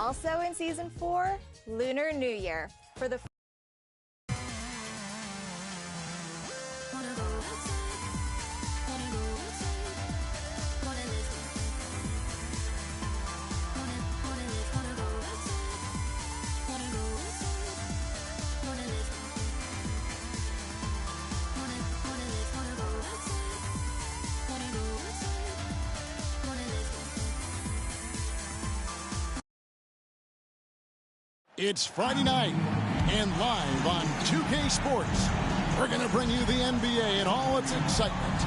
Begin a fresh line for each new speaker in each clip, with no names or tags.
Also in Season 4, Lunar New Year. For the
It's Friday night, and live on 2K Sports, we're going to bring you the NBA and all its excitement.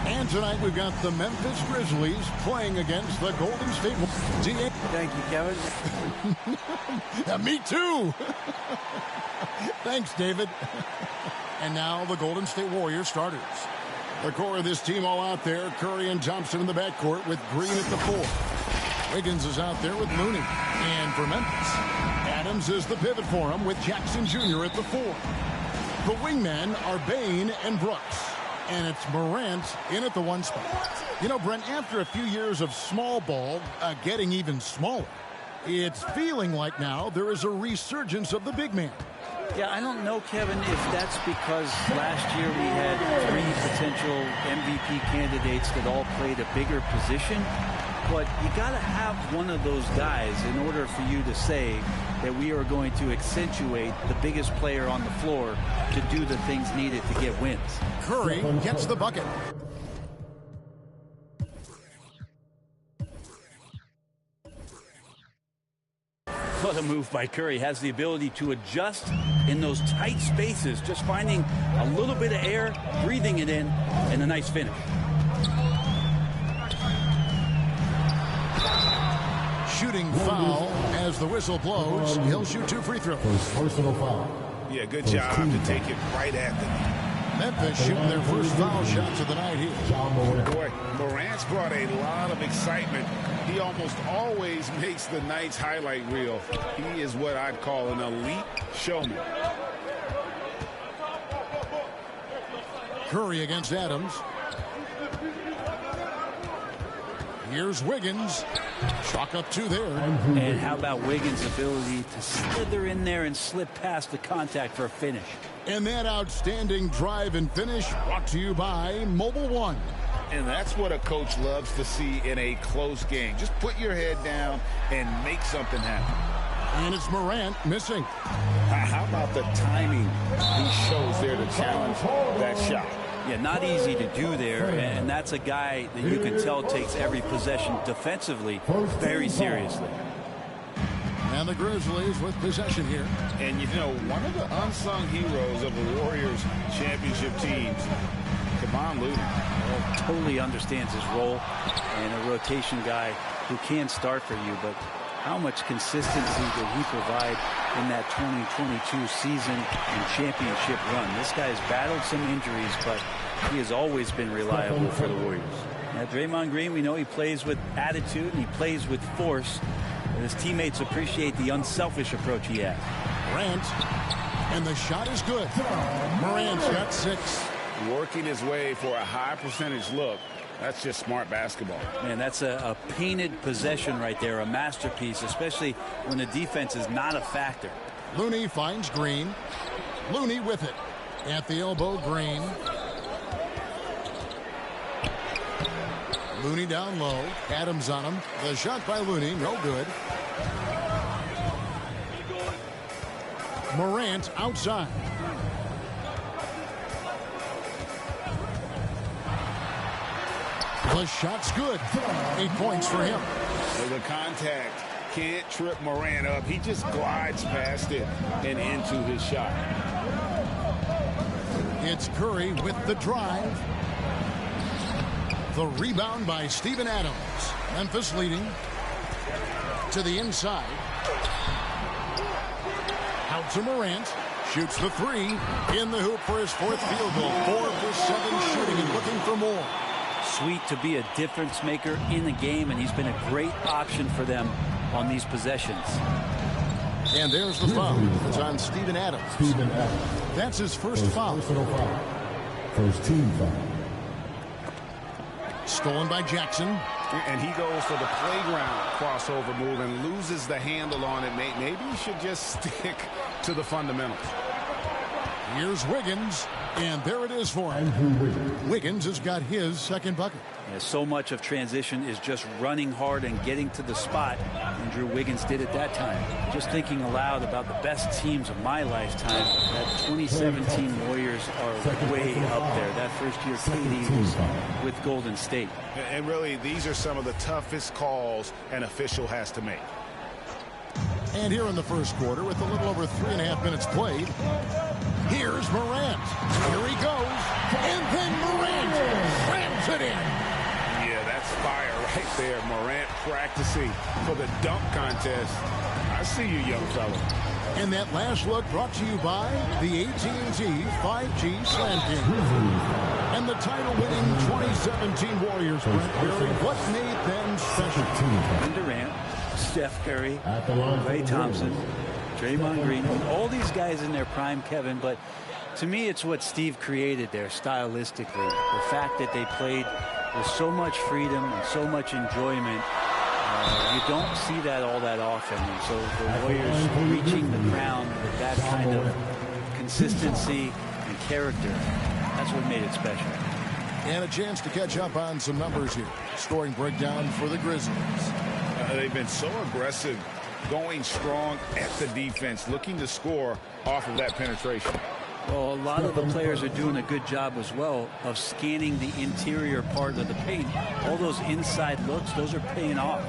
And tonight we've got the Memphis Grizzlies playing against the Golden State Warriors.
Thank you, Kevin.
Yeah, me too. Thanks, David. And now the Golden State Warriors starters. The core of this team all out there. Curry and Thompson in the backcourt with Green at the 4. Wiggins is out there with Looney. And for Memphis, Adams is the pivot for him with Jackson Jr. at the 4. The wingmen are Bane and Brooks. And it's Morant in at the 1 spot. You know, Brent, after a few years of small ball getting even smaller, it's feeling like now there is a resurgence of the big man.
Yeah, I don't know, Kevin, if that's because last year we had 3 potential MVP candidates that all played a bigger position. But you got to have one of those guys in order for you to say that we are going to accentuate the biggest player on the floor to do the things needed to get wins.
Curry gets the bucket.
What a move by Curry. Has the ability to adjust in those tight spaces, just finding a little bit of air, breathing it in, and a nice finish.
Shooting foul as the whistle blows. He'll shoot 2 free throws.
Personal foul.
Yeah, good job to take it right at them.
Memphis shooting their first foul shots of the night here.
Boy, Morant's brought a lot of excitement. He almost always makes the night's highlight reel. He is what I'd call an elite showman.
Curry against Adams. Here's Wiggins. Chalk up 2 there.
And how about Wiggins' ability to slither in there and slip past the contact for a finish.
And that outstanding drive and finish brought to you by Mobile One.
And that's what a coach loves to see in a close game. Just put your head down and make something happen.
And it's Morant missing.
How about the timing he shows there to challenge that shot?
Yeah, not easy to do there, and that's a guy that you can tell takes every possession defensively very seriously.
And the Grizzlies with possession here.
And you know, one of the unsung heroes of the Warriors championship teams, Kevon Looney.
Totally understands his role, and a rotation guy who can start for you, but how much consistency did he provide in that 2022 season and championship run? This guy's battled some injuries, but he has always been reliable for the Warriors. Now, Draymond Green, we know he plays with attitude and he plays with force, and his teammates appreciate the unselfish approach he has.
Morant, and the shot is good. Morant's got 6.
Working his way for a high percentage look. That's just smart basketball.
Man, that's a painted possession right there, a masterpiece, especially when the defense is not a factor.
Looney finds Green. Looney with it. At the elbow, Green. Looney down low. Adams on him. The shot by Looney, no good. Morant outside. The shot's good. 8 points for him.
The contact can't trip Morant up. He just glides past it and into his shot.
It's Curry with the drive. The rebound by Steven Adams. Memphis leading. To the inside. Out to Morant. Shoots the 3. In the hoop for his 4th field goal. 4 for 7 shooting and looking for more.
Sweet to be a difference maker in the game, and he's been a great option for them on these possessions.
And there's the foul. It's on Steven Adams. That's his first foul.
Personal foul. First team foul.
Stolen by Jackson.
And he goes for the playground crossover move and loses the handle on it. Maybe he should just stick to the fundamentals.
Here's Wiggins, and there it is for him. Wiggins has got his second bucket.
Yeah, so much of transition is just running hard and getting to the spot. Andrew Wiggins did it that time. Just thinking aloud about the best teams of my lifetime, that 2017 Warriors are way up there. That first year KD was with Golden State.
And really, these are some of the toughest calls an official has to make.
And here in the first quarter, with a little over 3.5 minutes played, here's Morant. Here he goes. And then Morant slams it in.
Yeah, that's fire right there. Morant practicing for the dunk contest. I see you, young fella.
And that last look brought to you by the AT&T 5G Slam King. And the title-winning 2017 Warriors, Brent Berry. What made them special?
And Durant, Steph Curry, Klay Thompson, Draymond Green, all these guys in their prime, Kevin. But to me, it's what Steve created there stylistically. The fact that they played with so much freedom and so much enjoyment. You don't see that all that often. And so the Warriors reaching the crown with that kind of consistency and character, that's what made it special.
And a chance to catch up on some numbers here. Scoring breakdown for the Grizzlies.
They've been so aggressive, going strong at the defense, looking to score off of that penetration.
Well, a lot of the players are doing a good job as well of scanning the interior part of the paint. All those inside looks, those are paying off.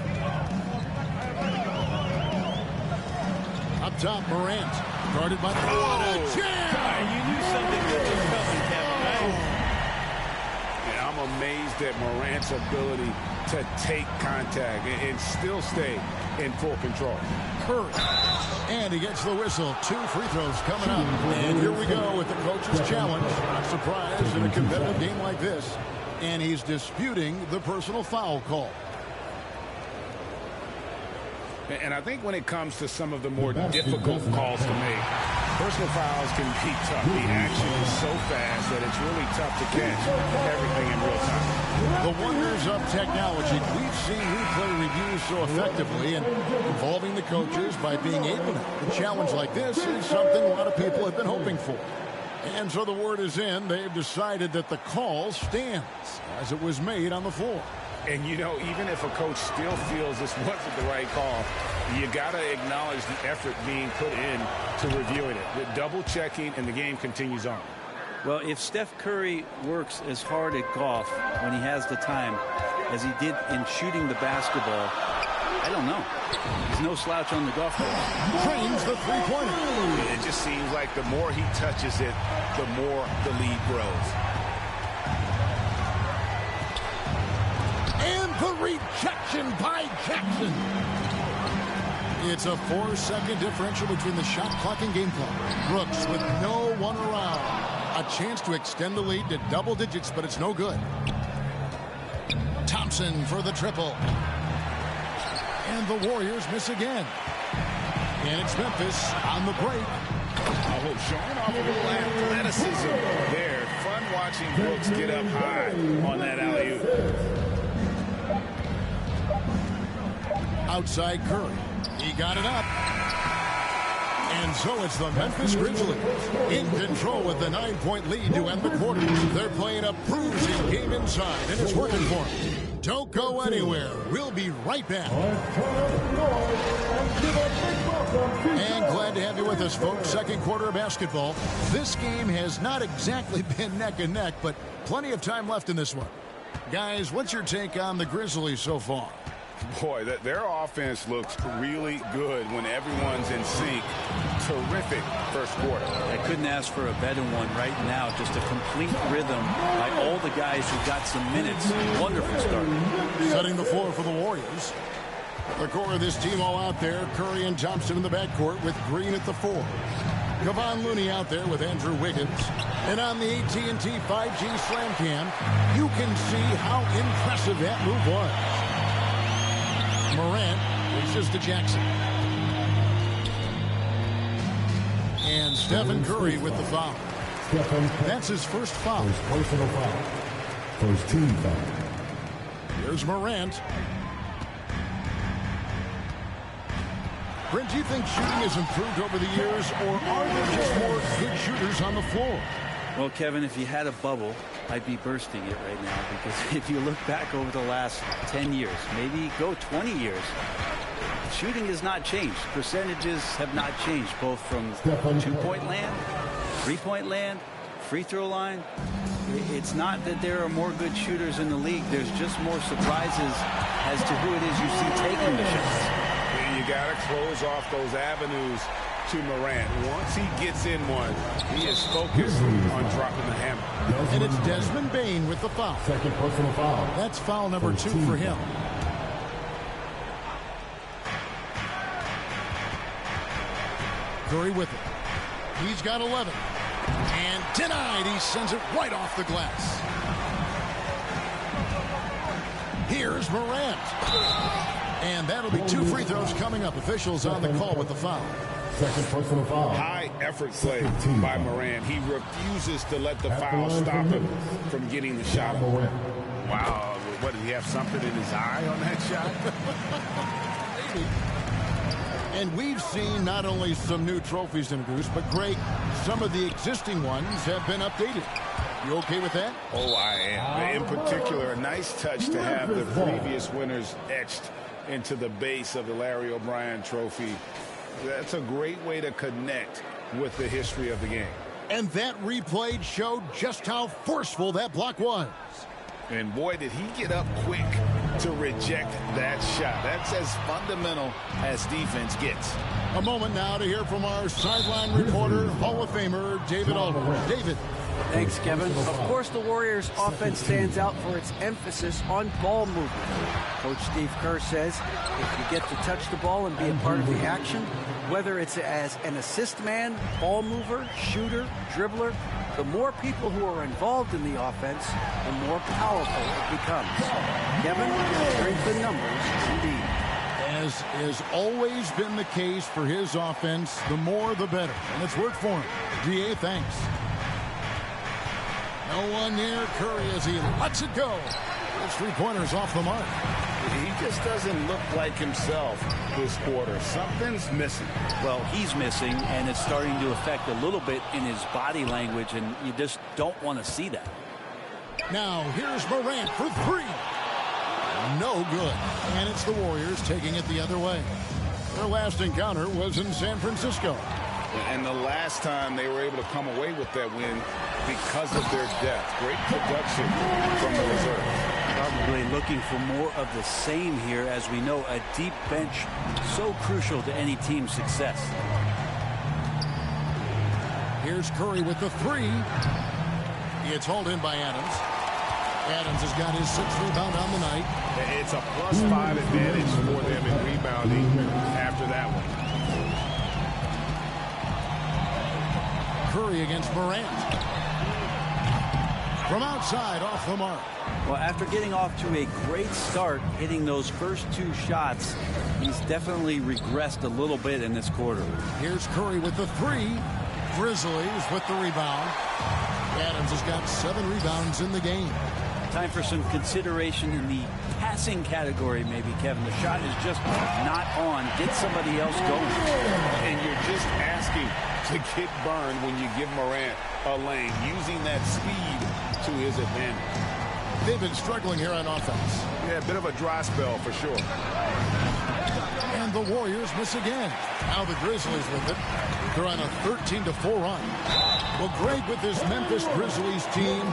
Up top, Morant. Guarded by the jam!
You knew something good was coming, Kevin, right?
And I'm amazed at Morant's ability to take contact and still stay in full control.
Curry. And he gets the whistle. 2 free throws coming up. And here we go with the coach's challenge. Not surprised in a competitive game like this. And he's disputing the personal foul call.
And I think when it comes to some of the more difficult calls to make, personal fouls can be tough. The action is so fast that it's really tough to catch everything in real time.
The wonders of technology. We've seen replay reviews so effectively and involving the coaches by being able to. A challenge like this is something a lot of people have been hoping for. And so the word is in. They've decided that the call stands as it was made on the floor.
And, you know, even if a coach still feels this wasn't the right call, you got to acknowledge the effort being put in to reviewing it. The double checking, and the game continues on.
Well, if Steph Curry works as hard at golf when he has the time as he did in shooting the basketball, I don't know. He's no slouch on the golf course.
Drains the three-pointer.
It just seems like the more he touches it, the more the lead grows.
And the rejection by Jackson. It's a 4-second differential between the shot clock and game clock. Brooks with no one around. A chance to extend the lead to double digits, but it's no good. Thompson for the triple. And the Warriors miss again. And it's Memphis on the break.
Oh, showing off a little athleticism there. Fun watching Brooks get up high on that alley-oop.
Outside Curry. He got it up. And so it's the Memphis Grizzlies in control with the 9-point lead to end the quarter. They're playing a bruising game inside, and it's working for them. Don't go anywhere. We'll be right back. And glad to have you with us, folks. Second quarter of basketball. This game has not exactly been neck and neck, but plenty of time left in this one. Guys, what's your take on the Grizzlies so far?
Boy, their offense looks really good when everyone's in sync. Terrific first quarter.
I couldn't ask for a better one right now. Just a complete rhythm by all the guys who got some minutes. Wonderful start.
Setting the floor for the Warriors. The core of this team all out there. Curry and Thompson in the backcourt with Green at the 4. Kevon Looney out there with Andrew Wiggins. And on the AT&T 5G Slam Cam, you can see how impressive that move was. Morant reaches to Jackson. And Stephen Curry with the foul. That's his first foul.
First personal foul. First team foul.
Here's Morant. Brent, do you think shooting has improved over the years, or are there just more good shooters on the floor?
Well, Kevin, if you had a bubble, I'd be bursting it right now, because if you look back over the last 10 years, maybe go 20 years, shooting has not changed. Percentages have not changed, both from two-point land, three-point land, free throw line. It's not that there are more good shooters in the league. There's just more surprises as to who it is you see taking the shots.
You got to close off those avenues to Morant. Once he gets in one, he is focused on dropping the hammer.
And it's Desmond Bane with the foul.
Second personal foul.
That's foul number 2 for him. Curry with it. He's got 11. And denied. He sends it right off the glass. Here's Morant. And that'll be 2 free throws coming up. Officials on the call with the foul.
Second personal foul.
High effort play by Morant. He refuses to let the foul stop him from getting the shot up. Wow. What, did he have something in his eye on that shot?
Maybe. And we've seen not only some new trophies introduced, but Greg, some of the existing ones have been updated. You okay with that?
Oh, I am. In particular, a nice touch to have the previous winners etched into the base of the Larry O'Brien trophy. That's a great way to connect with the history of the game.
And that replay showed just how forceful that block was.
And boy, did he get up quick to reject that shot. That's as fundamental as defense gets.
A moment now to hear from our sideline reporter, Hall of Famer David Aldridge. David.
Thanks, Kevin. Of course, the Warriors' offense stands out for its emphasis on ball movement. Coach Steve Kerr says if you get to touch the ball and be a part of the action, whether it's as an assist man, ball mover, shooter, dribbler, the more people who are involved in the offense, the more powerful it becomes. Kevin, strength in numbers, indeed.
As has always been the case for his offense, the more the better. And it's worked for him. DA, thanks. No one near Curry as he lets it go. His three-pointers off the mark.
He just doesn't look like himself this quarter. Something's missing.
Well, he's missing, and it's starting to affect a little bit in his body language, and you just don't want to see that.
Now, here's Morant for 3. No good. And it's the Warriors taking it the other way. Their last encounter was in San Francisco.
And the last time they were able to come away with that win because of their depth. Great production from the reserve.
Probably looking for more of the same here. As we know, a deep bench so crucial to any team's success.
Here's Curry with the 3. It's hauled in by Adams. Adams has got his 6th rebound on the night.
It's a +5 advantage for them in rebounding after that one.
Curry against Morant. From outside, off the mark.
Well, after getting off to a great start, hitting those first 2 shots, he's definitely regressed a little bit in this quarter.
Here's Curry with the 3. Grizzlies with the rebound. Adams has got 7 rebounds in the game.
Time for some consideration in the passing category, maybe, Kevin. The shot is just not on. Get somebody else going.
And you're just asking to get burned when you give Morant a lane, using that speed to his advantage.
They've been struggling here on offense.
Yeah, a bit of a dry spell for sure.
And the Warriors miss again. Now the Grizzlies with it. They're on a 13-4 run. Well, Greg, with this Memphis Grizzlies team,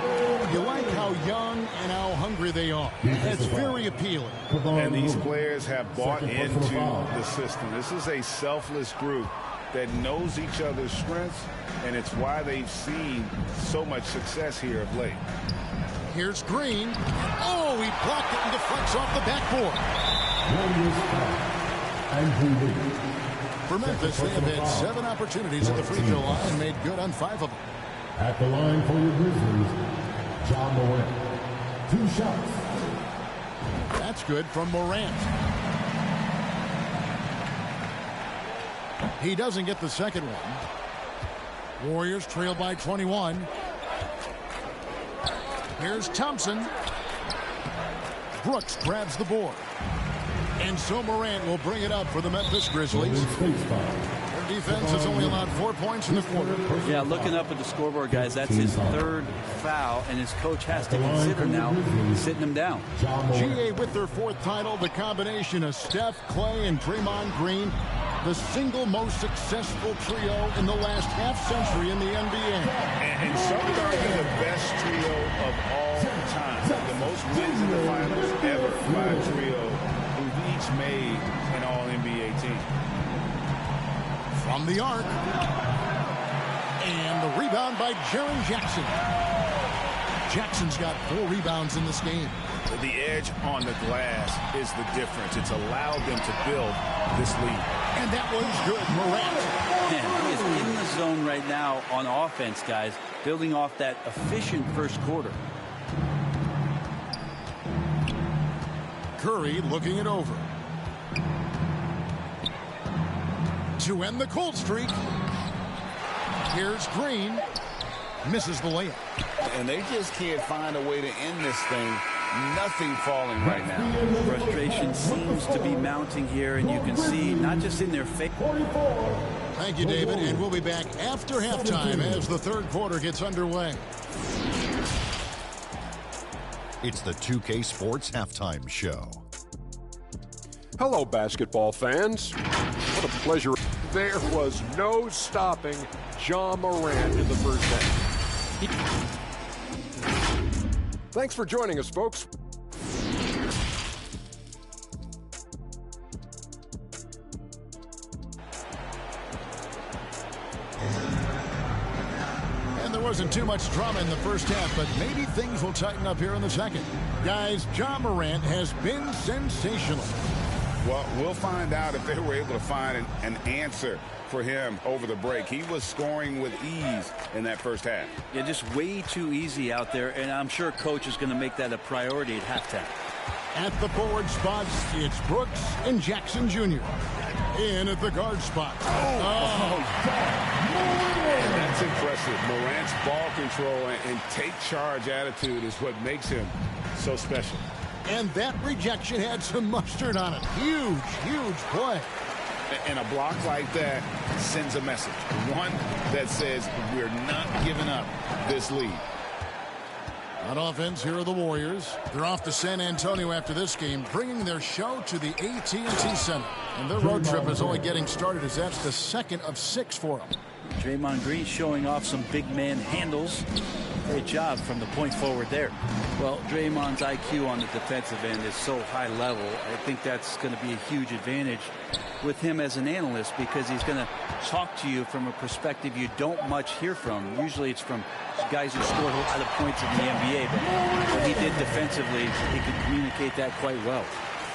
you like how young and how hungry they are. That's very appealing.
And these players have bought into the system. This is a selfless group that knows each other's strengths, and it's why they've seen so much success here of late.
Here's Green. Oh, he blocked it and deflects off the backboard. For Memphis, they have had 7 opportunities at the free throw line and made good on 5 of them.
At the line for your Grizzlies, John Morant. 2 shots.
That's good from Morant. He doesn't get the second one. Warriors trail by 21. Here's Thompson. Brooks grabs the board. And so Morant will bring it up for the Memphis Grizzlies. Their defense has only allowed 4 points in the quarter.
Yeah, looking up at the scoreboard, guys, that's his third foul, and his coach has to consider now sitting him down.
GA with their 4th title, the combination of Steph, Clay, and Draymond Green, the single most successful trio in the last half-century in the NBA.
And some would argue the best trio of all time. The most wins in the finals ever by a trio who've each made an All-NBA team.
From the arc. And the rebound by Jaren Jackson. Jackson's got 4 rebounds in this game.
The edge on the glass is the difference. It's allowed them to build this lead.
And that was good. Morant.
Man, he is in the zone right now on offense, guys, building off that efficient first quarter.
Curry looking it over. To end the cold streak. Here's Green. Misses the layup.
And they just can't find a way to end this thing. Nothing falling right now.
Frustration seems to be mounting here, and you can see not just in their face.
Thank you, David, and we'll be back after halftime as the third quarter gets underway.
It's the 2K Sports Halftime Show.
Hello, basketball fans. What a pleasure. There was no stopping Ja Morant in the first half. Thanks for joining us, folks.
And there wasn't too much drama in the first half, but maybe things will tighten up here in the second. Guys, Ja Morant has been sensational.
Well, we'll find out if they were able to find an answer for him over the break. He was scoring with ease in that first half.
Yeah, just way too easy out there, and I'm sure coach is going to make that a priority at halftime.
At the forward spots, it's Brooks and Jackson Jr. In at the guard spot.
And that's impressive. Morant's ball control and take charge attitude is what makes him so special.
And that rejection had some mustard on it. Huge, huge play.
And a block like that sends a message. One that says we're not giving up this lead.
On offense, here are the Warriors. They're off to San Antonio after this game, bringing their show to the AT&T Center. And their road trip is only getting started as that's the second of 6 for them.
Draymond Green showing off some big man handles. Great job from the point forward there. Well, Draymond's IQ on the defensive end is so high level. I think that's going to be a huge advantage with him as an analyst because he's going to talk to you from a perspective you don't much hear from. Usually it's from guys who scored a lot of points in the NBA, but what he did defensively, he could communicate that quite well.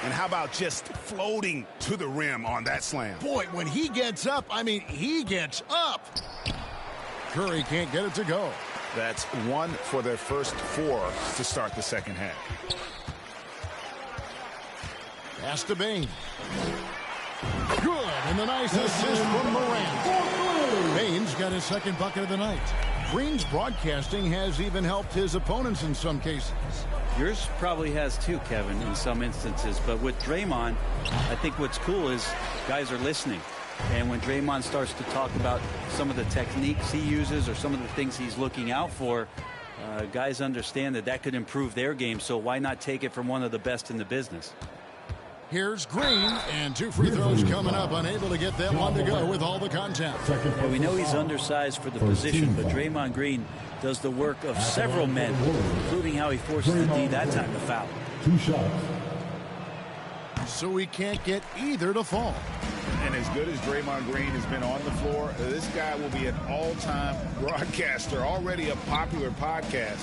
And how about just floating to the rim on that slam?
Boy, when he gets up, I mean, he gets up. Curry can't get it to go.
That's 1 for their first 4 to start the second half.
Pass to Bain. Good, and the nice assist from Morant. Bain's got his second bucket of the night. Green's broadcasting has even helped his opponents in some cases.
Yours probably has too, Kevin, in some instances. But with Draymond, I think what's cool is guys are listening. And when Draymond starts to talk about some of the techniques he uses or some of the things he's looking out for, guys understand that that could improve their game. So why not take it from one of the best in the business?
Here's Green, and 2 free throws coming up, unable to get that one to go with all the contact.
Yeah, we know he's undersized for the position, but Draymond Green does the work of several men, including how he forces the D that time to foul.
2 shots.
So we can't get either to fall.
And as good as Draymond Green has been on the floor, this guy will be an all-time broadcaster, already a popular podcast.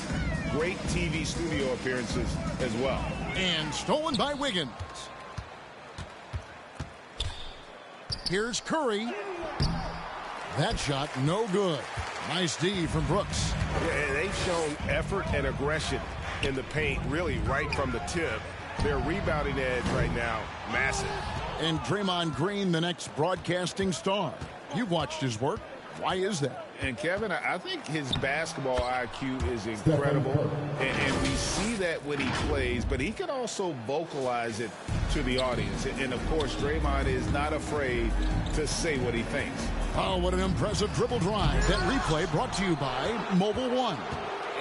Great TV studio appearances as well.
And stolen by Wiggins. Here's Curry. That shot, no good. Nice D from Brooks.
Yeah, they've shown effort and aggression in the paint, really right from the tip. Their rebounding edge right now, massive.
And Draymond Green, the next broadcasting star. You've watched his work. Why is that?
And Kevin, I think his basketball IQ is incredible, and we see that when he plays, but he can also vocalize it to the audience. And of course, Draymond is not afraid to say what he thinks.
Oh, what an impressive dribble drive. That replay brought to you by Mobile One.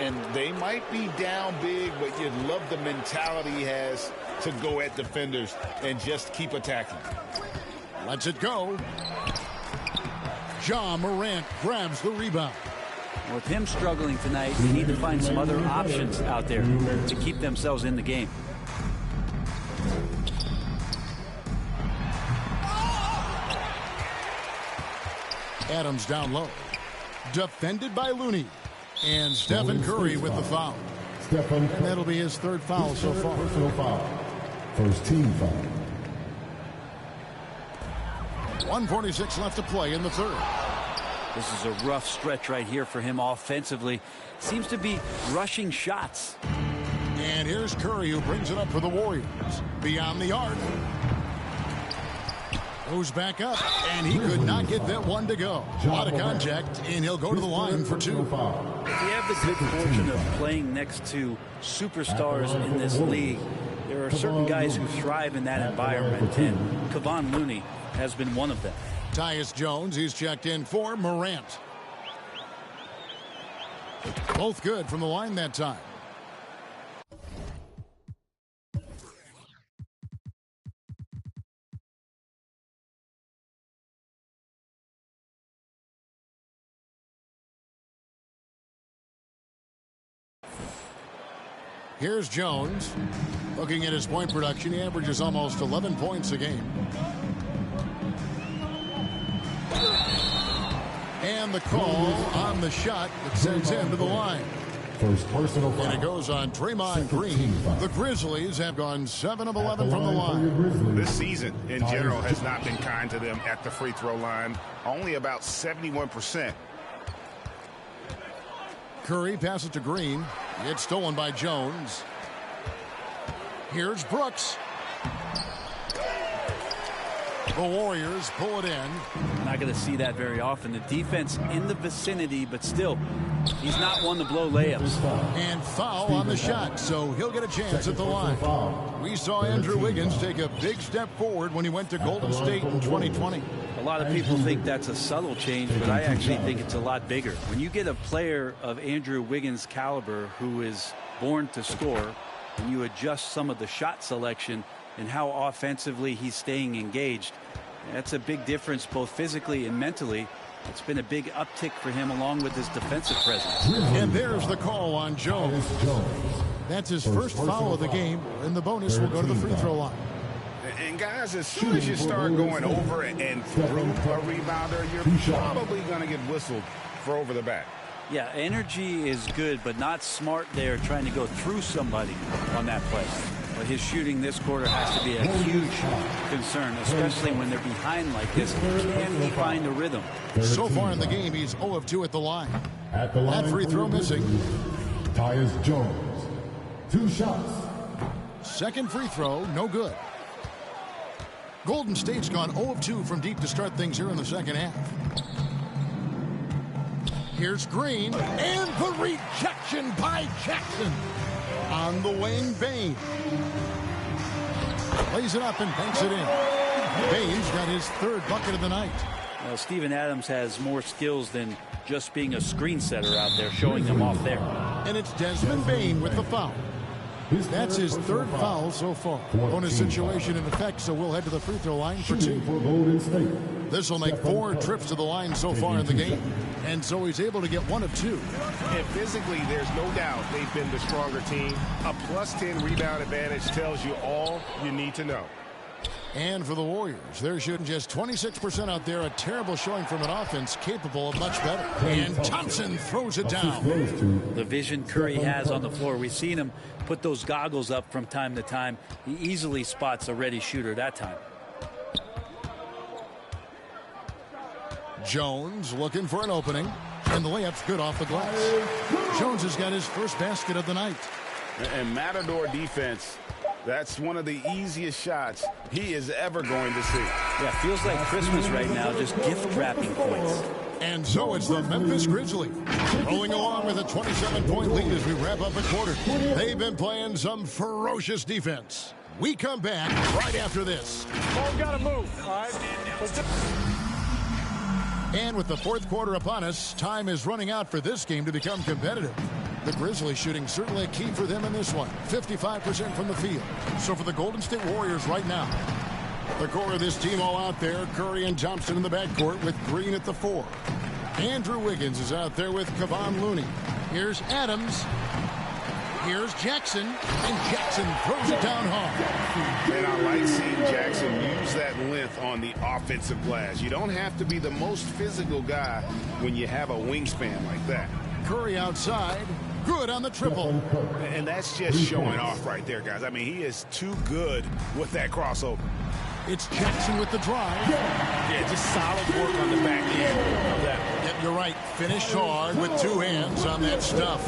And they might be down big, but you love the mentality he has to go at defenders and just keep attacking.
Lets it go. Ja Morant grabs the rebound.
With him struggling tonight, they need to find some other options out there to keep themselves in the game.
Adams down low. Defended by Looney. And Stephen Curry with the foul. And that'll be his third foul so far.
Personal foul. First team foul.
1:46 left to play in the third.
This is a rough stretch right here for him offensively. Seems to be rushing shots.
And here's Curry, who brings it up for the Warriors. Beyond the arc. Goes back up, and he could not get that one to go. A lot of contact, and he'll go to the line for two.
If you have the good fortune of playing next to superstars in this league, there are certain guys who thrive in that environment, and Kevon Looney has been one of them.
Tyus Jones, he's checked in for Morant. Both good from the line that time. Here's Jones. Looking at his point production, he averages almost 11 points a game. And the call on the shot that sends him to the line.
First personal foul.
And it goes on Draymond Green. The Grizzlies have gone 7 of 11 from the line.
This season, in general, has not been kind to them at the free throw line. Only about 71%.
Curry passes to Green. It's stolen by Jones. Here's Brooks. The Warriors pull it in.
Not going to see that very often. The defense in the vicinity, but still, he's not one to blow layups.
And foul on the shot, so he'll get a chance at the line. We saw Andrew Wiggins take a big step forward when he went to Golden State in 2020.
A lot of people think that's a subtle change, but I actually think it's a lot bigger. When you get a player of Andrew Wiggins' caliber who is born to score, and you adjust some of the shot selection and how offensively he's staying engaged, that's a big difference both physically and mentally. It's been a big uptick for him along with his defensive presence.
And there's the call on Jones. That's his first foul of the game, and the bonus will go to the free throw line.
And guys, as soon as you start going over and through a rebounder, you're probably going to get whistled for over the back.
Yeah, energy is good, but not smart there trying to go through somebody on that play. But his shooting this quarter has to be a huge concern, especially when they're behind like this. Can he find a rhythm?
So far in the game, he's 0 of 2 at the line. That free throw missing.
Tyus Jones. 2 shots.
Second free throw, no good. Golden State's gone 0 of 2 from deep to start things here in the second half. Here's Green, and the rejection by Jackson on the wing. Bane lays it up and banks it in. Bane's got his third bucket of the night.
Well, Steven Adams has more skills than just being a screen setter out there, showing them off there.
And it's Desmond Bane with the foul. That's his third foul so far. Bonus situation in effect, so we'll head to the free throw line for 2. This will make 4 trips to the line so far in the game. And so he's able to get 1 of 2.
And physically, there's no doubt they've been the stronger team. A +10 rebound advantage tells you all you need to know.
And for the Warriors, they're shooting just 26% out there. A terrible showing from an offense capable of much better. And Thompson throws it down.
The vision Curry has on the floor. We've seen him put those goggles up from time to time. He easily spots a ready shooter that time.
Jones looking for an opening. And the layup's good off the glass. Jones has got his first basket of the night.
And Matador defense, that's one of the easiest shots he is ever going to see.
Yeah, feels like Christmas right now, just gift wrapping points.
And so it's the Memphis Grizzlies rolling along with a 27-point lead as we wrap up a quarter. They've been playing some ferocious defense. We come back right after this.
Ball got to move. All right.
And with the fourth quarter upon us, time is running out for this game to become competitive. The Grizzlies shooting certainly a key for them in this one. 55% from the field. So for the Golden State Warriors right now, the core of this team all out there. Curry and Thompson in the backcourt with Green at the 4. Andrew Wiggins is out there with Kevon Looney. Here's Adams. Here's Jackson. And Jackson throws it down hard.
And I like seeing Jackson use that length on the offensive glass. You don't have to be the most physical guy when you have a wingspan like that.
Curry outside. Good on the triple.
And that's just showing off right there, guys. I mean, he is too good with that crossover.
It's Jackson with the drive.
Yeah, just solid work on the back end of that.
Yep, you're right. Finished hard with 2 hands on that stuff.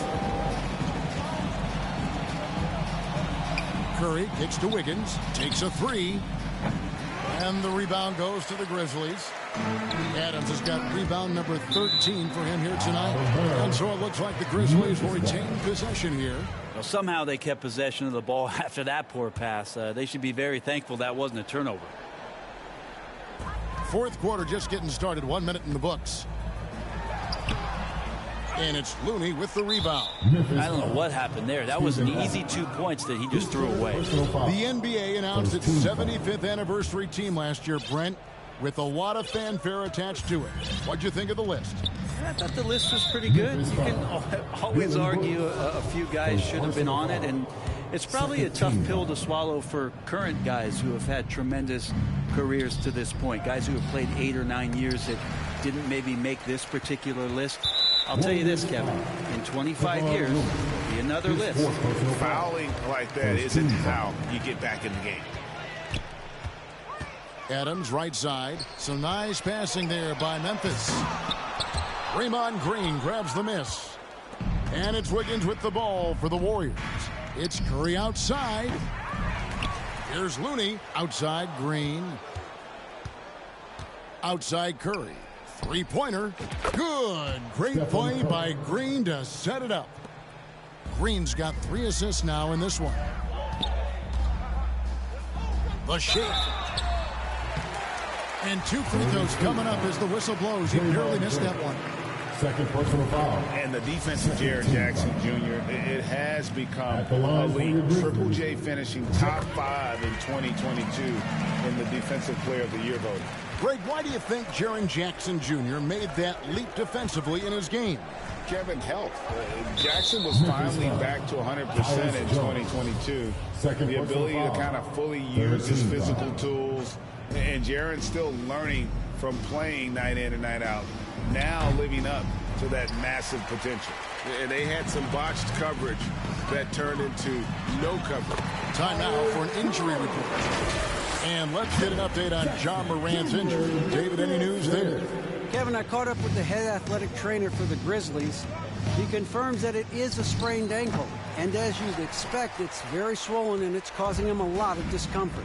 Curry kicks to Wiggins, takes a 3. And the rebound goes to the Grizzlies. Adams has got rebound number 13 for him here tonight. And so it looks like the Grizzlies will retain possession here.
Well, somehow they kept possession of the ball after that poor pass. They should be very thankful that wasn't a turnover.
Fourth quarter just getting started. 1 minute in the books. And it's Looney with the rebound.
I don't know what happened there. That was an easy 2 points that he just threw away.
The NBA announced its 75th anniversary team last year, Brent, with a lot of fanfare attached to it. What'd you think of the list?
I thought the list was pretty good. You can always argue a few guys should have been on it, and it's probably a tough pill to swallow for current guys who have had tremendous careers to this point. Guys who have played 8 or 9 years that didn't maybe make this particular list. I'll tell you this, Kevin. In 25 years, there'll be another list.
Fouling like that isn't how you get back in the game.
Adams right side. Some nice passing there by Memphis. Draymond Green grabs the miss. And it's Wiggins with the ball for the Warriors. It's Curry outside. Here's Looney. Outside Green. Outside Curry. 3-pointer. Good. Great play by Green to set it up. Green's got 3 assists now in this one. The shake. And 2 free throws coming up as the whistle blows. He nearly missed that one.
Second personal foul.
And the defense of Jaren Jackson Jr., it has become elite. Triple J finishing top 5 in 2022 in the Defensive Player of the Year voting.
Greg, why do you think Jaren Jackson Jr. made that leap defensively in his game?
Kevin, health. Jackson was finally back to 100% in 2022. The ability to kind of fully use his physical tools. And Jaren's still learning from playing night in and night out. Now living up to that massive potential. And they had some botched coverage that turned into no coverage.
Time now for an injury report. And let's get an update on John Morant's injury. David, any news there?
Kevin, I caught up with the head athletic trainer for the Grizzlies. He confirms that it is a sprained ankle. And as you'd expect, it's very swollen and it's causing him a lot of discomfort.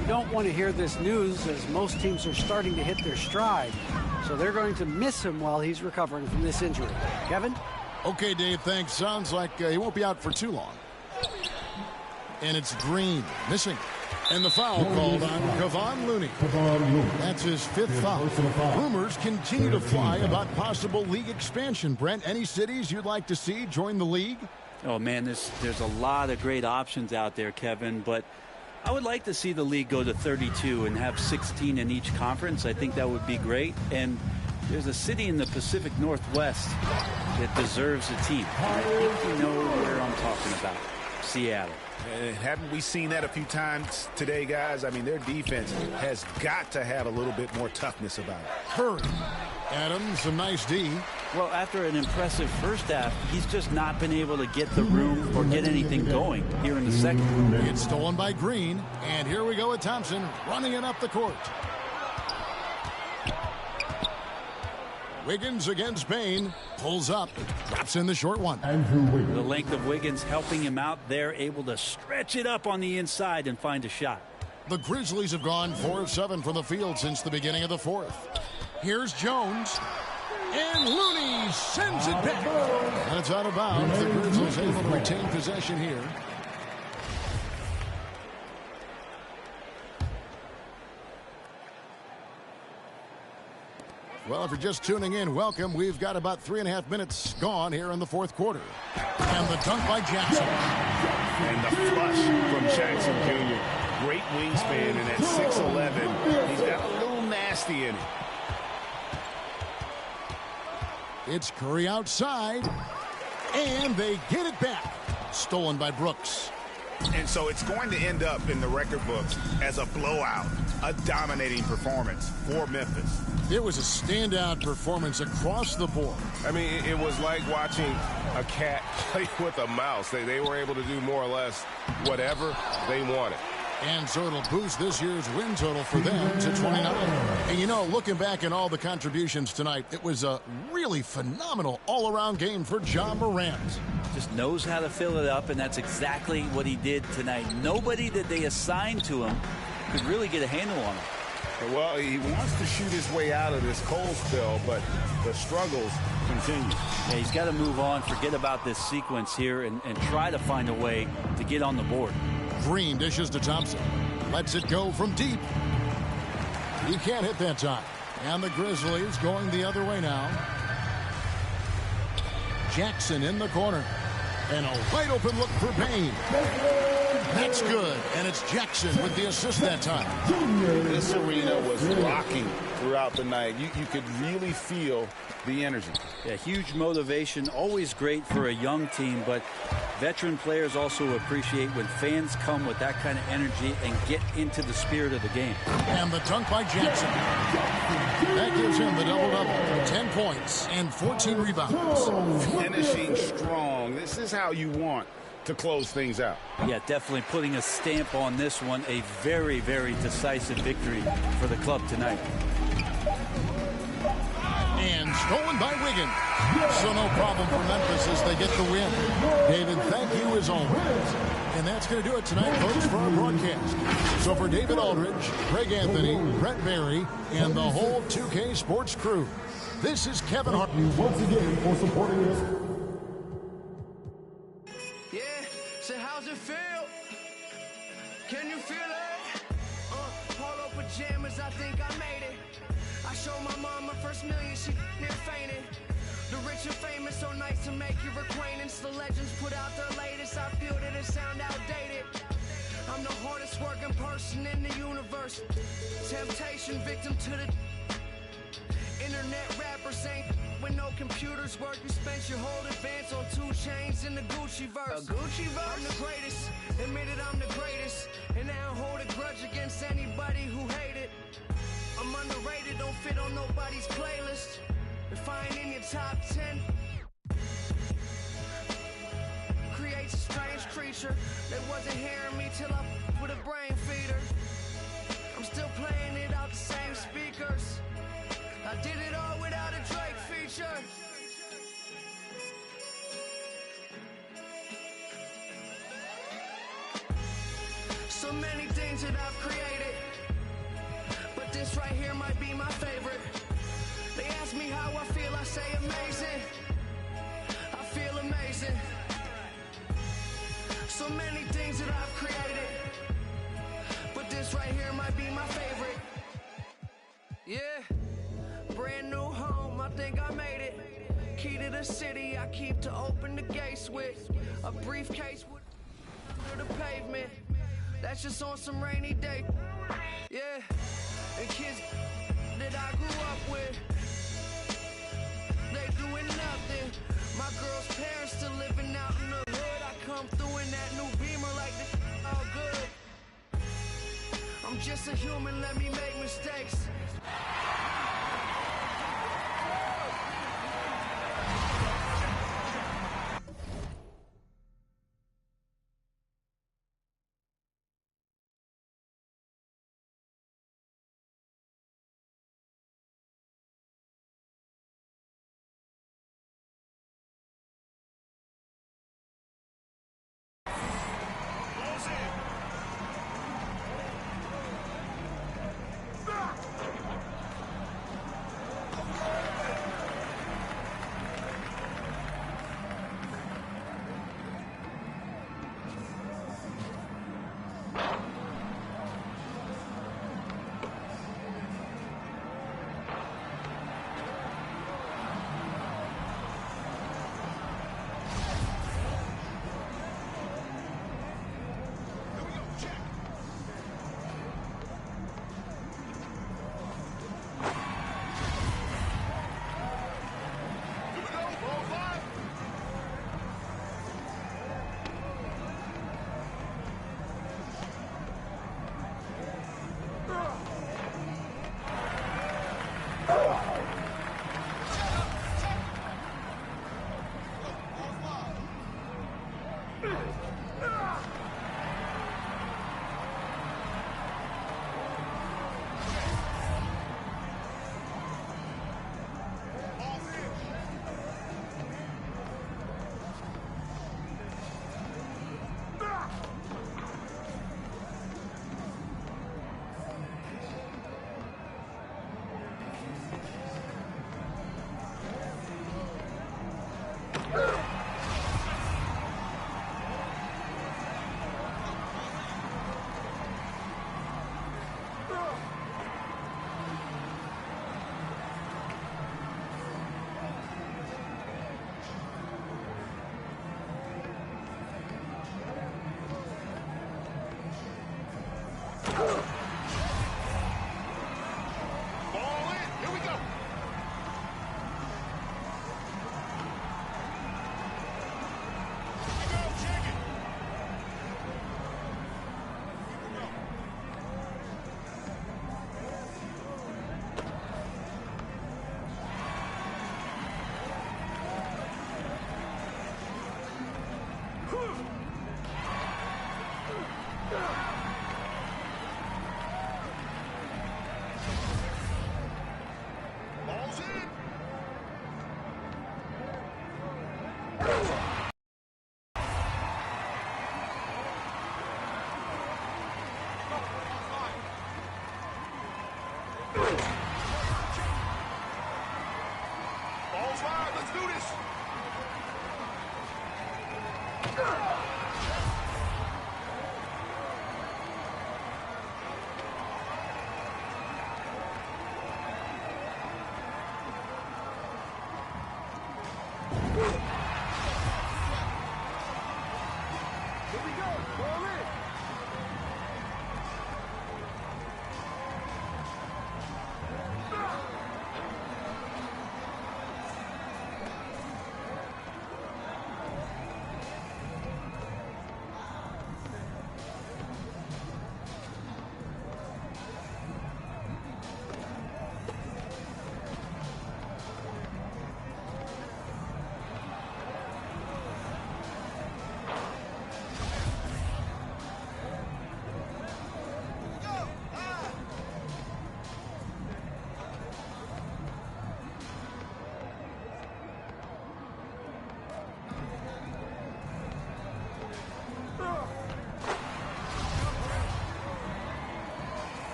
You don't want to hear this news as most teams are starting to hit their stride. So they're going to miss him while he's recovering from this injury. Kevin?
Okay, Dave, thanks. Sounds like he won't be out for too long. And it's Green missing. And the foul called on Kevon Looney. That's his 5th foul. Rumors continue to fly about possible league expansion. Brent, any cities you'd like to see join the league?
Oh, man, there's a lot of great options out there, Kevin, but I would like to see the league go to 32 and have 16 in each conference. I think that would be great. And there's a city in the Pacific Northwest that deserves a team. I think you know where I'm talking about. Seattle.
Haven't we seen that a few times today, guys? I mean, their defense has got to have a little bit more toughness about it.
Curry. Adams, a nice D.
Well, after an impressive first half, he's just not been able to get the room or get anything going here in the second.
It's stolen by Green. And here we go with Thompson running it up the court. Wiggins against Payne. Pulls up. Drops in the short one.
The length of Wiggins helping him out. They're able to stretch it up on the inside and find a shot.
The Grizzlies have gone 4 of 7 from the field since the beginning of the 4th. Here's Jones. And Looney sends it back. And it's out of bounds. The Grizzlies able to retain possession here. Well, if you're just tuning in, welcome. We've got about 3.5 minutes gone here in the fourth quarter. And the dunk by Jackson.
And the flush from Jackson Jr. Great wingspan, and at 6'11", he's got a little nasty in it.
It's Curry outside, and they get it back. Stolen by Brooks.
And so it's going to end up in the record books as a blowout, a dominating performance for Memphis.
It was a standout performance across the board.
I mean, it was like watching a cat play with a mouse. They were able to do more or less whatever they wanted.
And so it'll boost this year's win total for them to 29. And, you know, looking back at all the contributions tonight, it was a really phenomenal all-around game for Ja Morant.
Just knows how to fill it up, and that's exactly what he did tonight. Nobody that they assigned to him could really get a handle on him.
Well, he wants to shoot his way out of this cold spell, but the struggles continue.
Yeah, he's got to move on, forget about this sequence here, and try to find a way to get on the board.
Green dishes to Thompson. Lets it go from deep. He can't hit that time. And the Grizzlies going the other way now. Jackson in the corner. And a wide open look for Payne. That's good. And it's Jackson with the assist that time.
This arena was rocking throughout the night. You could really feel the energy.
Yeah, huge motivation. Always great for a young team, but veteran players also appreciate when fans come with that kind of energy and get into the spirit of the game.
And the dunk by Jackson. That gives him the double-double. 10 points and 14 rebounds.
Finishing strong. This is how you want to close things out.
Yeah, definitely putting a stamp on this one. A very, very decisive victory for the club tonight.
And stolen by Wiggins. So no problem for Memphis as they get the win. David, thank you as always. And that's going to do it tonight, folks, for our broadcast. So for David Aldridge, Greg Anthony, Brett Barry, and the whole 2K Sports crew, this is Kevin Hart.
Once again for supporting us.
Yeah, so how's it feel? Can you feel it? Polo pajamas, I think I made it. I showed my mom my first million, she near fainted. The rich and famous, so nice to make your acquaintance. The legends put out their latest, I feel that it sound outdated. I'm the hardest working person in the universe. Temptation victim to the internet rappers ain't when no computers work. You spent your whole advance on 2 chains in the Gucci verse. A Gucci verse? I'm the greatest, admitted I'm the greatest. And I don't hold a grudge against anybody who hated. I'm underrated, don't fit on nobody's playlist. If I ain't in your top 10, creates a strange creature that wasn't hearing me till I with a brain feeder. I'm still playing it out the same speakers. I did it all without a Drake feature. So many things that I've created, but this right here might be my favorite. They ask me how I feel, I say amazing. I feel amazing. So many things that I've created, but this right here might be my favorite. Yeah, brand new home, I think I made it. Key to the city, I keep to open the gates with. A briefcase with under the pavement. That's just on some rainy day. Yeah, and kids that I grew up with, they doing nothing. My girl's parents still living out in the hood. I come through in that new Beamer like this all good. I'm just a human, let me make mistakes.
5. Let's do this.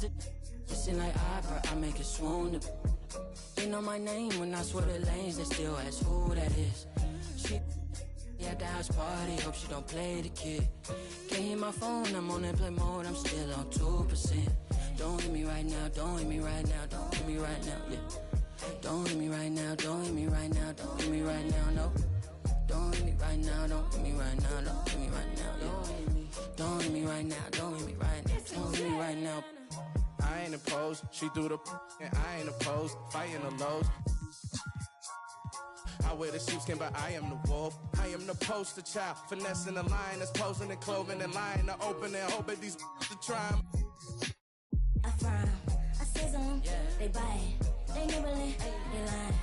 to listen like opera, I make it swoon. They know my name when I swear the lanes, they still ask who that is. She at the house party, hope she don't play the kid. Can't hear my phone, I'm on airplane mode, I'm still on 2%. Don't hit me right now, don't hit me right now, don't hit me right now, yeah. Don't hit me right now, don't hit me right now, don't hit me right now, no. Don't hit me right now, don't hit me right now, don't hit me right now, yeah. Don't hit me right now, don't hit me right now, don't hit me right now.
I ain't opposed, she threw the and I ain't opposed, fighting the lows. I wear the sheepskin, but I am the wolf. I am the poster child, finessing the line that's posing and clothing and lying to open and hoping these to try 'em.
I frown, I sizzle 'em, they bite, they nibbling, they lying,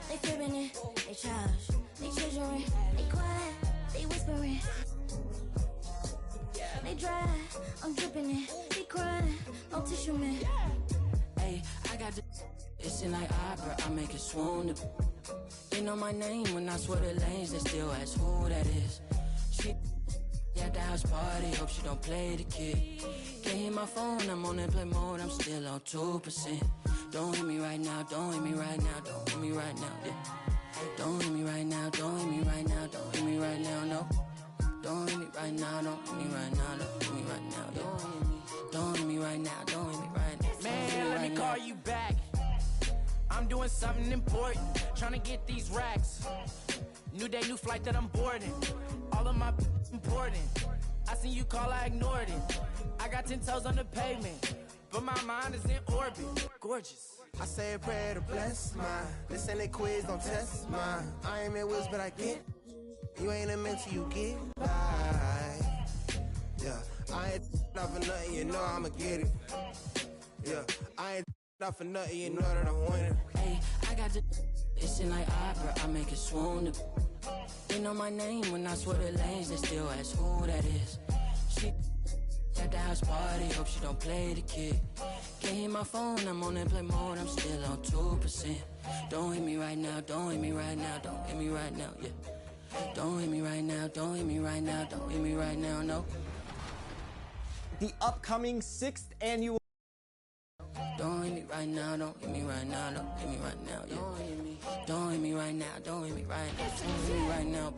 they fibbing it, they charge, they chiseling, they quiet, they whispering, they dry, I'm dripping it, they crying, no tissue man.
Hey, I got the listen like opera, I make it swoon. They know my name when I swear the lanes, they still ask who that is. She at the house party, hope she don't play the kid. Can't hear my phone, I'm on airplane mode, I'm still on 2%. Don't hit me right now, don't hit me right now, don't hit me right now, yeah. Don't hit me right now, don't hit me right now, don't hit me right now, no. Don't hit me right now, don't hit me right now, don't hit me right now, yeah. Don't hit me right now, don't hit me right now.
Man, let me call you back. I'm doing something important, trying to get these racks. New day, new flight that I'm boarding. All of my important. I seen you call, I ignored it. I got 10 toes on the pavement, but my mind is in orbit. Gorgeous.
I say a prayer to bless mine. This ain't a quiz, don't test mine. I ain't in wheels, but I get. You ain't a mentor, you get by. Yeah, I ain't not for nothing, you know I'ma get it. Yeah, I ain't not for nothing, you know that I'm winning.
Hey, I got the listen like opera, I make it swoon. They know my name when I swear the lanes, they still ask who that is. She at the house party, hope she don't play the kid. Can't hear my phone, I'm on airplane mode, I'm still on 2%. Don't hit me right now, don't hit me right now, don't hit me right now, yeah. Don't hit me right now, don't hit me right now, don't hit me right now, no.
The upcoming 6th annual.
Don't hit me right now, don't hit me right now, don't hit me right now, yeah. Don't hit me right now, don't hit me right now, don't hit me right now.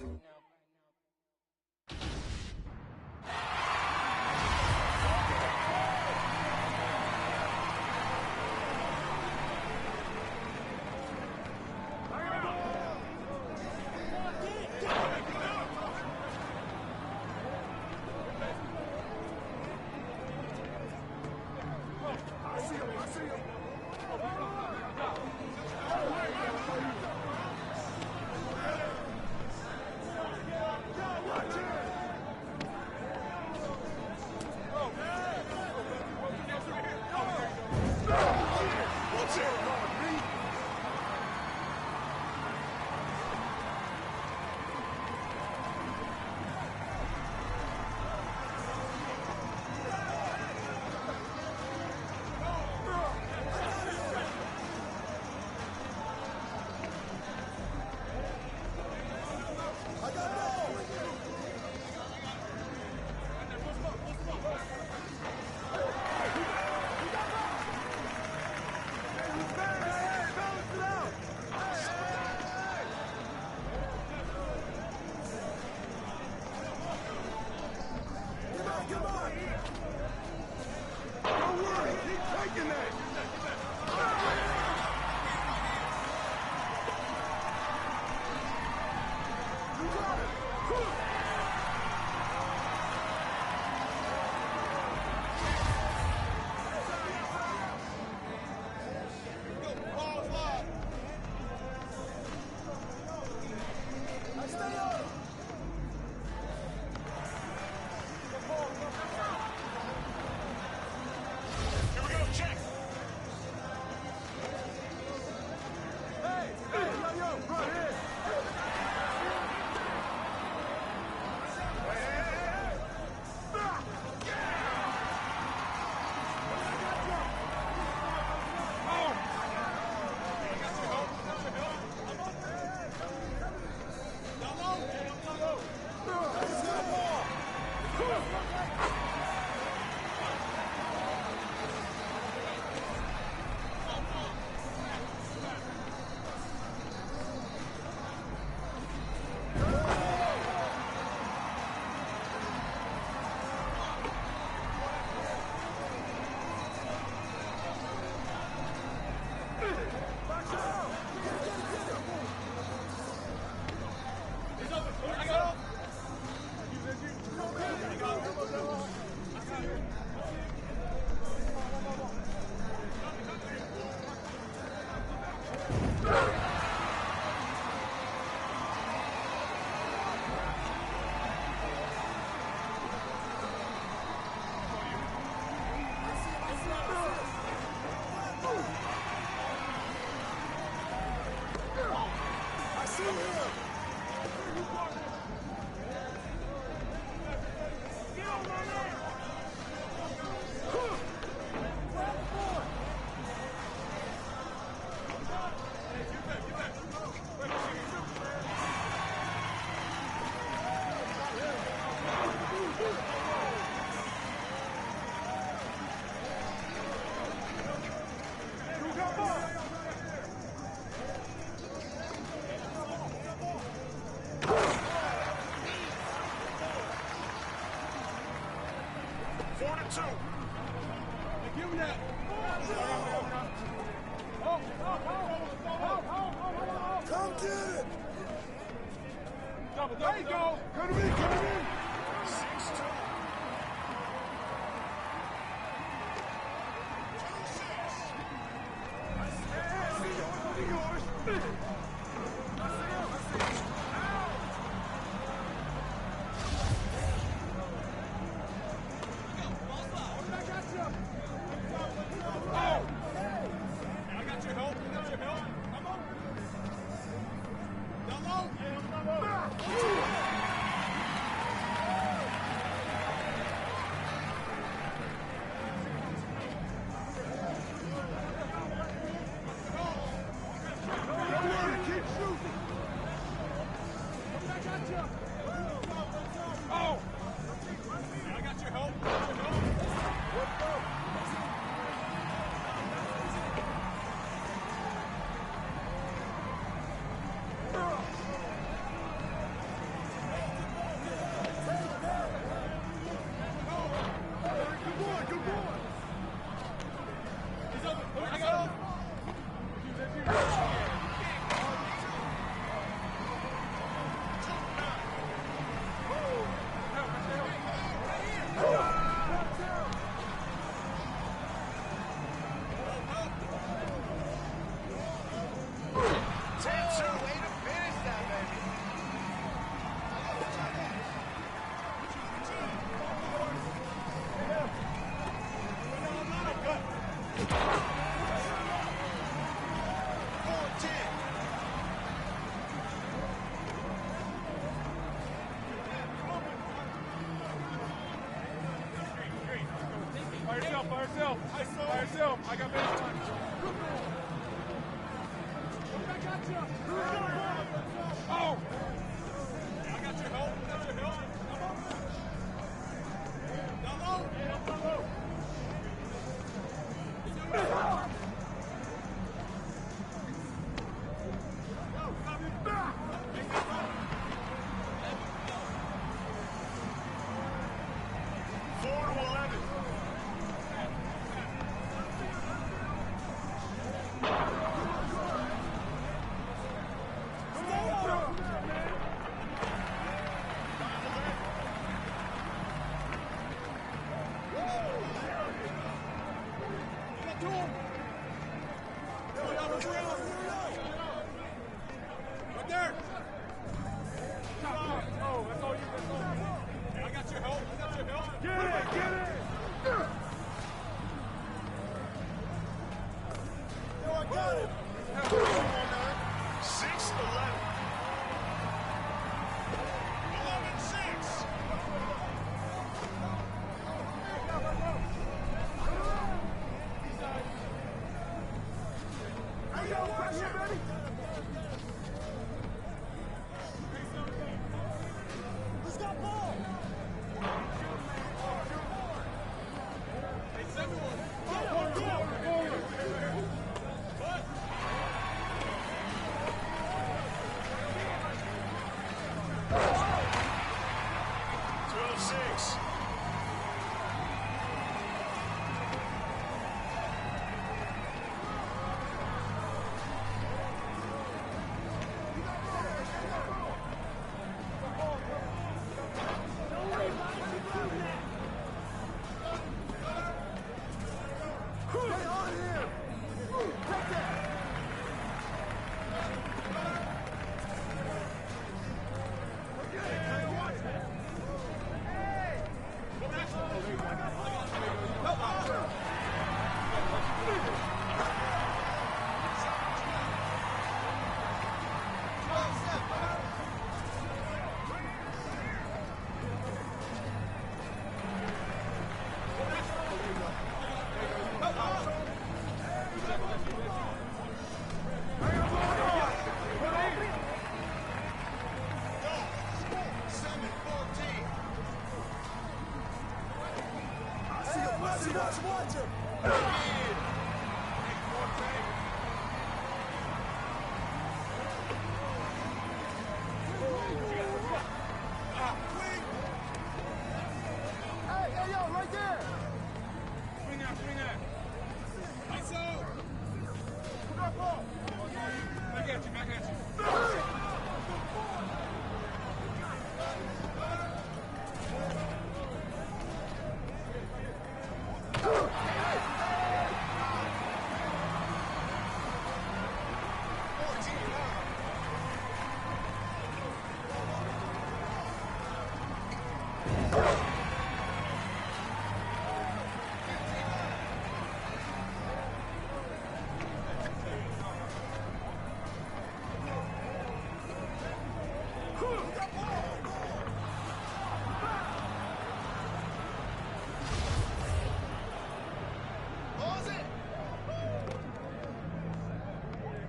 Come get it!
There you go. Come to me, come to me. 6-2. By yourself. I got baseline. I got you. Oh! I got your help. I got your help. Down low. Down low. Go. Stop your back.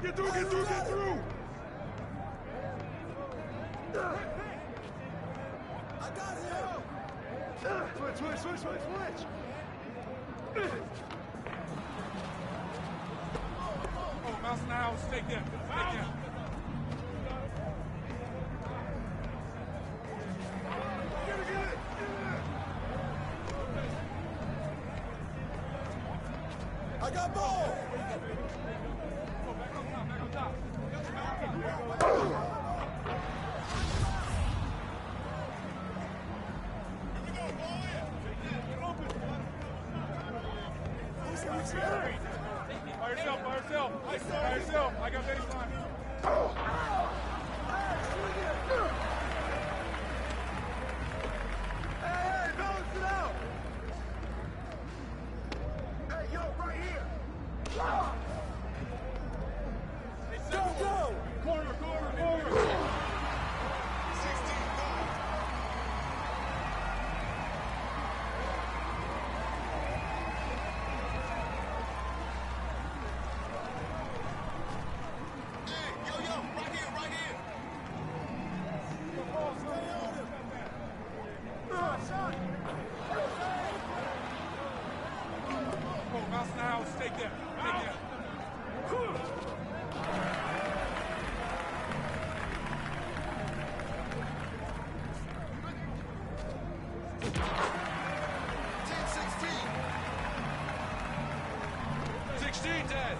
Get through, get through, get through! I got him! Switch! Oh, mouse now, stay down. Get it! I got ball! By yourself. I got baseline. Hey, balance it out. Hey, yo, right here. Go! Corner. 16, Take that. Dad.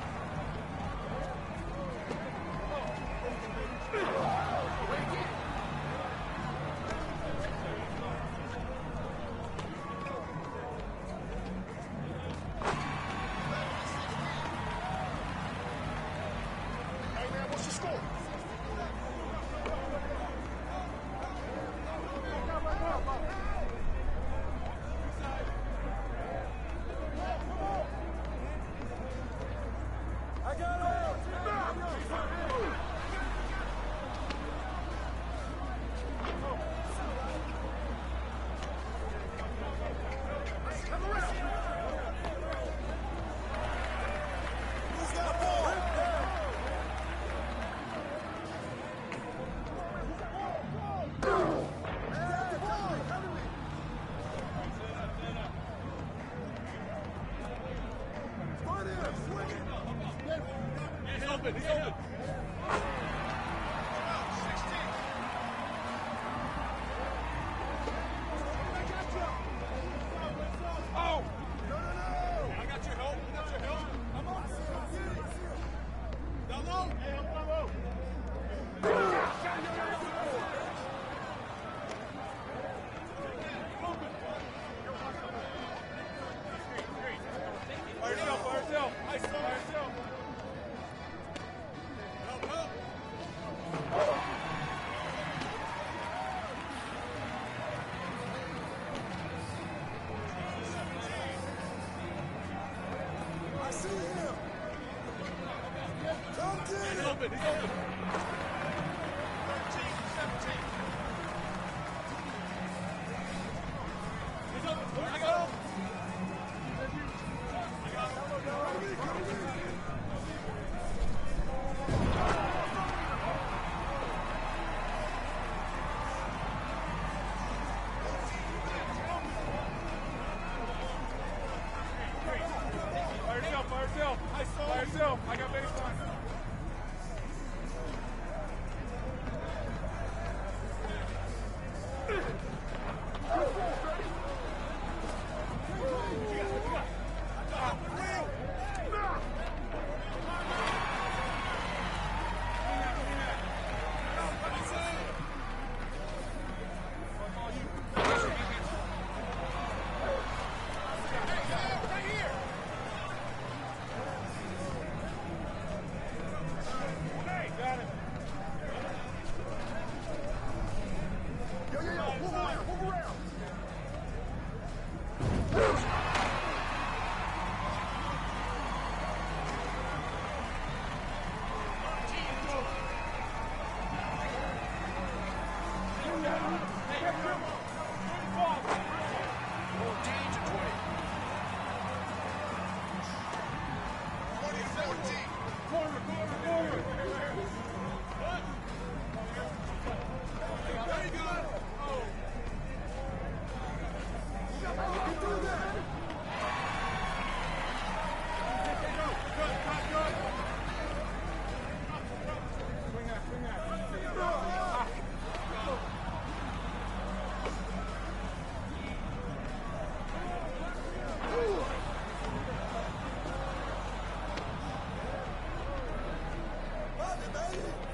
He's open. Oh! No. I got your help. I'm on. Down low. By yourself. By yourself. I see him. Come to him. He's open. 13, 17. He's open. I got him. By yourself. I got baseline. baby.